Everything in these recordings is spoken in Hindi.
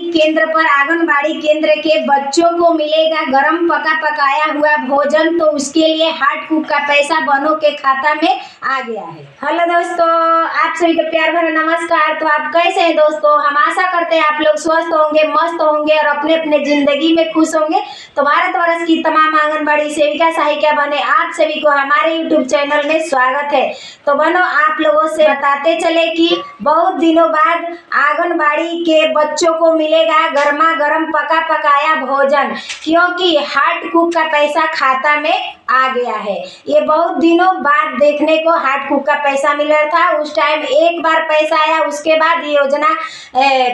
केंद्र पर आंगनबाड़ी केंद्र के बच्चों को मिलेगा गरम पका पकाया हुआ भोजन। तो उसके लिए हार्ट कुक का पैसा बहनों के खाता में आ गया है। हेलो दोस्तों, आप सभी को प्यार भरा नमस्कार। तो आप कैसे हैं दोस्तों? हम आशा करते हैं आप लोग स्वस्थ होंगे, मस्त होंगे और अपने अपने जिंदगी में खुश होंगे। तो भारतवर्ष की तमाम आंगनबाड़ी सेविका सहायिका बने आप सभी को हमारे यूट्यूब चैनल में स्वागत है। तो बहनों, आप लोगों से बताते चले कि बहुत दिनों बाद आंगनबाड़ी के बच्चों को मिलेगा गर्मा गर्म पका पकाया भोजन, क्योंकि हार्ट कुक का पैसा खाता में आ गया है। ये बहुत दिनों बाद देखने को हार्ट कुक का पैसा मिल रहा था। उस टाइम एक बार पैसा आया, उसके बाद ये योजना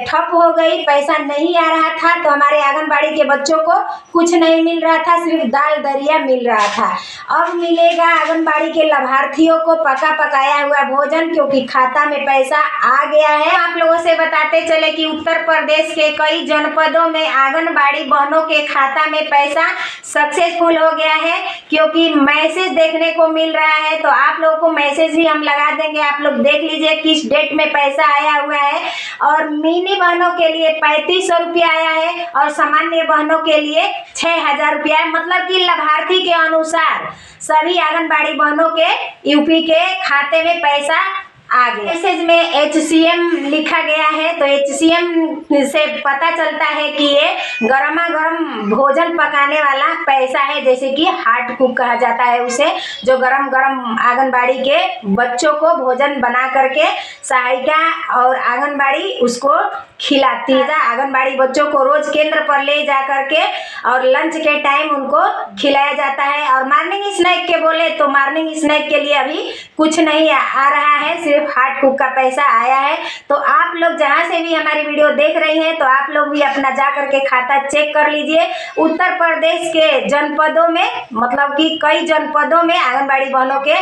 ठप हो गई, पैसा नहीं आ रहा था। तो हमारे आंगनबाड़ी के बच्चों को कुछ नहीं मिल रहा था, सिर्फ दाल दरिया मिल रहा था। अब मिलेगा आंगनबाड़ी के लाभार्थियों को पका पकाया हुआ भोजन, क्योंकि खाता में पैसा आ गया है। आप लोगों से बताते चले कि उत्तर प्रदेश के कई जनपदों में आंगनबाड़ी बहनों के खाता में पैसा सक्सेसफुल हो गया है, क्योंकि मैसेज देखने को मिल रहा है। तो आप लोगों को मैसेज भी हम लगा देंगे, आप लोग देख लीजिए किस डेट में पैसा आया हुआ है। और मिनी बहनों के लिए 3500 रुपया आया है और सामान्य बहनों के लिए 6000 रुपया है। मतलब कि लाभार्थी के अनुसार सभी आंगनबाड़ी बहनों के यूपी के खाते में पैसा आ गया। मैसेज में HCM लिखा गया है। तो HCM से पता चलता है कि ये गर्मा गर्म भोजन पकाने वाला पैसा है, जैसे कि हार्ट कुक कहा जाता है उसे, जो गरम गरम आंगनबाड़ी के बच्चों को भोजन बना करके सहायिका और आंगनबाड़ी उसको खिलाती है। आंगनबाड़ी बच्चों को रोज केंद्र पर ले जा करके और लंच के टाइम उनको खिलाया जाता है। और मॉर्निंग स्नैक के बोले तो मॉर्निंग स्नैक के लिए अभी कुछ नहीं आ रहा है, सिर्फ हार्ट कुक का पैसा आया है। तो आप लोग जहां से भी हमारी वीडियो देख रही हैं, तो आप लोग भी अपना जा करके खाता चेक कर लीजिए। उत्तर प्रदेश के जनपदों में, मतलब कि कई जनपदों में आंगनबाड़ी बहनों के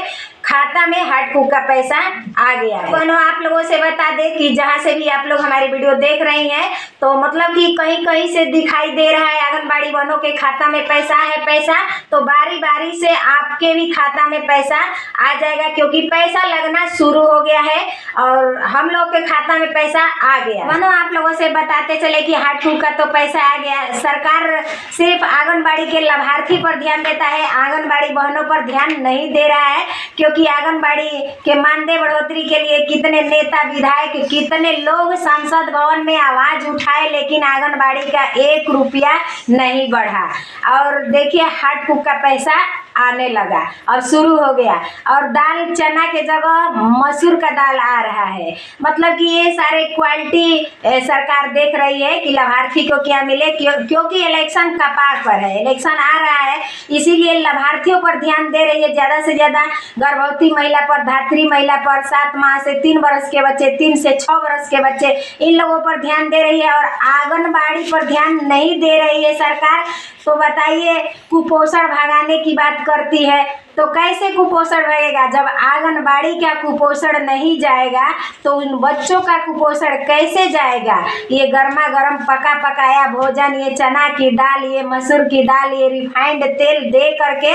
खाता में हार्ट कुक का पैसा आ गया है। बहनों, आप लोगों से बता दें कि जहां से भी आप लोग हमारी वीडियो देख रही हैं, तो मतलब कि कहीं कहीं से दिखाई दे रहा है आंगनबाड़ी बहनों के खाता में पैसा है पैसा, तो बारी बारी से आपके भी खाता में पैसा आ जाएगा, क्योंकि पैसा लगना शुरू हो गया है और हम लोग के खाता में पैसा आ गया। बहनों, आप लोगों से बताते चले कि हार्ट कुक का तो पैसा आ गया। सरकार सिर्फ आंगनबाड़ी के लाभार्थी पर ध्यान देता है, आंगनबाड़ी बहनों पर ध्यान नहीं दे रहा है, क्योंकि आंगनबाड़ी के मानदेय बढ़ोतरी के लिए कितने नेता विधायक, कितने लोग संसद भवन में आवाज उठाए, लेकिन आंगनबाड़ी का 1 रुपया नहीं बढ़ा। और देखिए हार्ट कुक का पैसा आने लगा और शुरू हो गया। और दाल चना के जगह मसूर का दाल आ रहा है। मतलब कि ये सारे क्वालिटी सरकार देख रही है कि लाभार्थी को क्या मिले, क्योंकि इलेक्शन कपार पर है, इलेक्शन आ रहा है, इसीलिए लाभार्थियों पर ध्यान दे रही है। ज़्यादा से ज़्यादा गर्भवती महिला पर, धात्री महिला पर, 7 माह से 3 वर्ष के बच्चे, 3 से 6 वर्ष के बच्चे, इन लोगों पर ध्यान दे रही है और आंगनबाड़ी पर ध्यान नहीं दे रही है सरकार। तो बताइए, कुपोषण भगाने की बात करती है, तो कैसे कुपोषण भगेगा? जब आंगनबाड़ी का कुपोषण नहीं जाएगा तो उन बच्चों का कुपोषण कैसे जाएगा? ये गर्मा गर्म पका पकाया भोजन, ये चना की दाल, ये मसूर की दाल, ये रिफाइंड तेल दे करके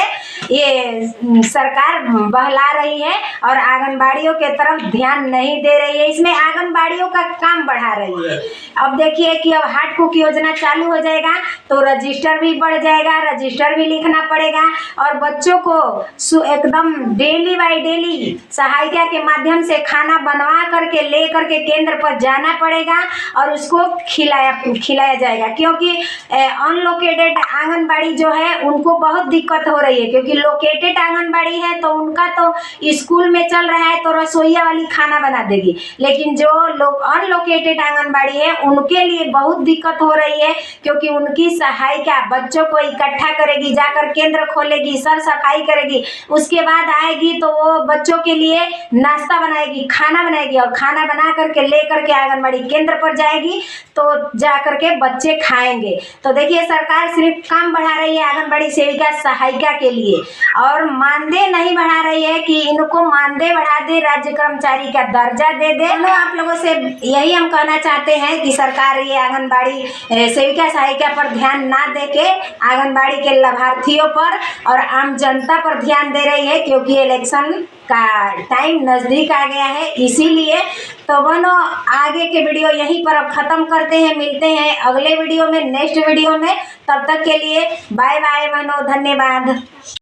ये सरकार बहला रही है और आंगनबाड़ियों के तरफ ध्यान नहीं दे रही है। इसमें आंगनबाड़ियों का काम बढ़ा रही है। अब देखिए कि अब हार्ट कुक योजना चालू हो जाएगा तो रजिस्टर भी बढ़ जाएगा, रजिस्टर भी लिखना पड़ेगा और बच्चों को एकदम डेली बाय डेली सहायिका के माध्यम से खाना बनवा करके ले करके केंद्र पर जाना पड़ेगा और उसको खिलाया जाएगा। क्योंकि अनलोकेटेड आंगनबाड़ी जो है उनको बहुत दिक्कत हो रही है, क्योंकि लोकेटेड आंगनबाड़ी है तो उनका तो स्कूल में चल रहा है तो रसोईया वाली खाना बना देगी, लेकिन जो लोग अनलोकेटेड आंगनबाड़ी है उनके लिए बहुत दिक्कत हो रही है, क्योंकि उनकी सहायिका बच्चों को इकट्ठा करेगी, जाकर केंद्र खोलेगी, सर सफाई करेगी, उसके बाद आएगी तो वो बच्चों के लिए नाश्ता बनाएगी, खाना बनाएगी और खाना बना करके ले करके आंगनबाड़ी केंद्र पर जाएगी, तो जा करके बच्चे खाएंगे। तो देखिए सरकार सिर्फ काम बढ़ा रही है आंगनबाड़ी सेविका सहायिका के लिए और मानदेय नहीं बढ़ा रही है कि इनको मानदेय बढ़ा दे, राज्य कर्मचारी का दर्जा दे दे। तो आप लोगों से यही हम कहना चाहते हैं कि सरकार ये आंगनबाड़ी सेविका सहायिका पर ध्यान ना दे के आंगनबाड़ी के लाभार्थियों पर और आम जनता पर ध्यान दे रही है, क्योंकि इलेक्शन का टाइम नज़दीक आ गया है। इसीलिए तो बनो आगे के वीडियो यहीं पर अब ख़त्म करते हैं, मिलते हैं अगले वीडियो में, नेक्स्ट वीडियो में। तब तक के लिए बाय बाय बनो, धन्यवाद।